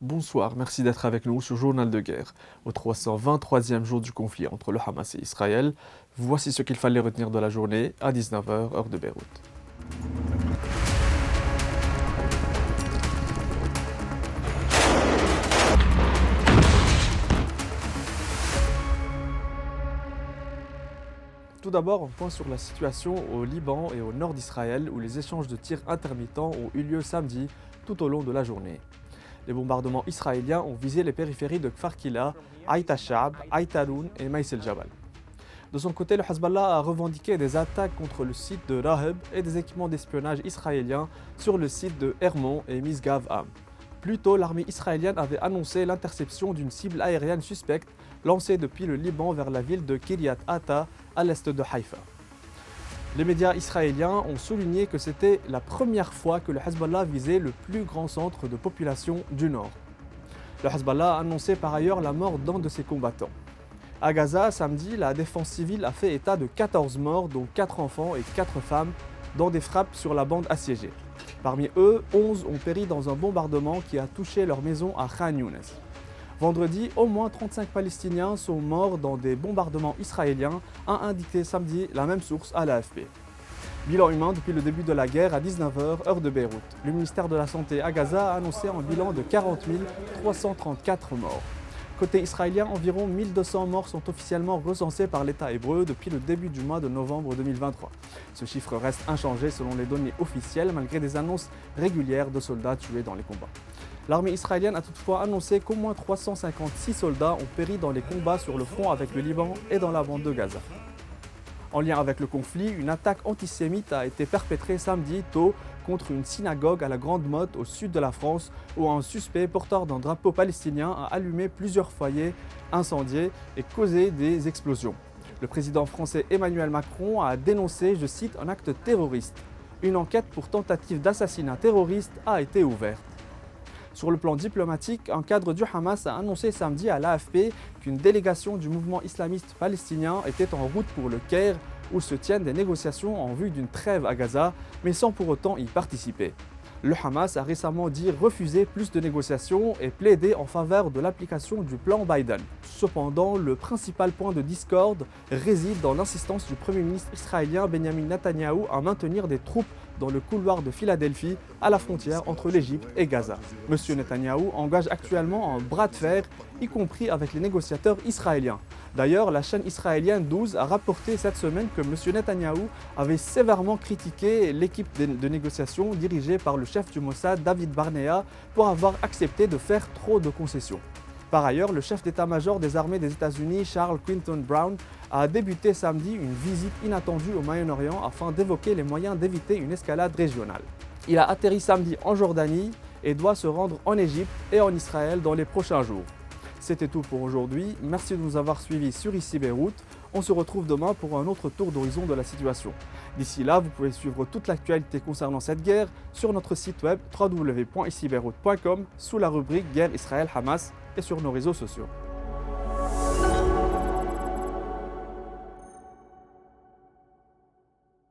Bonsoir, merci d'être avec nous sur Journal de guerre. Au 323e jour du conflit entre le Hamas et Israël, voici ce qu'il fallait retenir de la journée à 19 heures, heure de Beyrouth. Tout d'abord, un point sur la situation au Liban et au nord d'Israël où les échanges de tirs intermittents ont eu lieu samedi tout au long de la journée. Les bombardements israéliens ont visé les périphéries de Kfar Kila, Aït al-Sha'ab, Aït Haroun et Maïs el-Jabal. De son côté, le Hezbollah a revendiqué des attaques contre le site de Raheb et des équipements d'espionnage israéliens sur le site de Hermon et Misgav-Am. Plus tôt, l'armée israélienne avait annoncé l'interception d'une cible aérienne suspecte lancée depuis le Liban vers la ville de Kiryat Atta, à l'est de Haïfa. Les médias israéliens ont souligné que c'était la première fois que le Hezbollah visait le plus grand centre de population du Nord. Le Hezbollah a annoncé par ailleurs la mort d'un de ses combattants. À Gaza, samedi, la défense civile a fait état de 14 morts, dont 4 enfants et 4 femmes, dans des frappes sur la bande assiégée. Parmi eux, 11 ont péri dans un bombardement qui a touché leur maison à Khan Younes. Vendredi, au moins 35 Palestiniens sont morts dans des bombardements israéliens, a indiqué samedi la même source à l'AFP. Bilan humain depuis le début de la guerre à 19 heures, heure de Beyrouth. Le ministère de la Santé à Gaza a annoncé un bilan de 40 334 morts. Côté israélien, environ 1200 morts sont officiellement recensés par l'État hébreu depuis le début du mois de novembre 2023. Ce chiffre reste inchangé selon les données officielles malgré des annonces régulières de soldats tués dans les combats. L'armée israélienne a toutefois annoncé qu'au moins 356 soldats ont péri dans les combats sur le front avec le Liban et dans la bande de Gaza. En lien avec le conflit, une attaque antisémite a été perpétrée samedi tôt contre une synagogue à la Grande Motte au sud de la France où un suspect porteur d'un drapeau palestinien a allumé plusieurs foyers incendiés et causé des explosions. Le président français Emmanuel Macron a dénoncé, je cite, un acte terroriste. Une enquête pour tentative d'assassinat terroriste a été ouverte. Sur le plan diplomatique, un cadre du Hamas a annoncé samedi à l'AFP qu'une délégation du mouvement islamiste palestinien était en route pour le Caire où se tiennent des négociations en vue d'une trêve à Gaza, mais sans pour autant y participer. Le Hamas a récemment dit refuser plus de négociations et plaider en faveur de l'application du plan Biden. Cependant, le principal point de discorde réside dans l'insistance du Premier ministre israélien Benjamin Netanyahou à maintenir des troupes dans le couloir de Philadelphie, à la frontière entre l'Égypte et Gaza. M. Netanyahou engage actuellement un bras de fer, y compris avec les négociateurs israéliens. D'ailleurs, la chaîne israélienne 12 a rapporté cette semaine que M. Netanyahou avait sévèrement critiqué l'équipe de négociation dirigée par le chef du Mossad, David Barnea, pour avoir accepté de faire trop de concessions. Par ailleurs, le chef d'état-major des armées des États-Unis, Charles Quinton Brown, a débuté samedi une visite inattendue au Moyen-Orient afin d'évoquer les moyens d'éviter une escalade régionale. Il a atterri samedi en Jordanie et doit se rendre en Égypte et en Israël dans les prochains jours. C'était tout pour aujourd'hui. Merci de nous avoir suivis sur Ici Beyrouth. On se retrouve demain pour un autre tour d'horizon de la situation. D'ici là, vous pouvez suivre toute l'actualité concernant cette guerre sur notre site web www.icibeyrouth.com sous la rubrique Guerre Israël-Hamas et sur nos réseaux sociaux.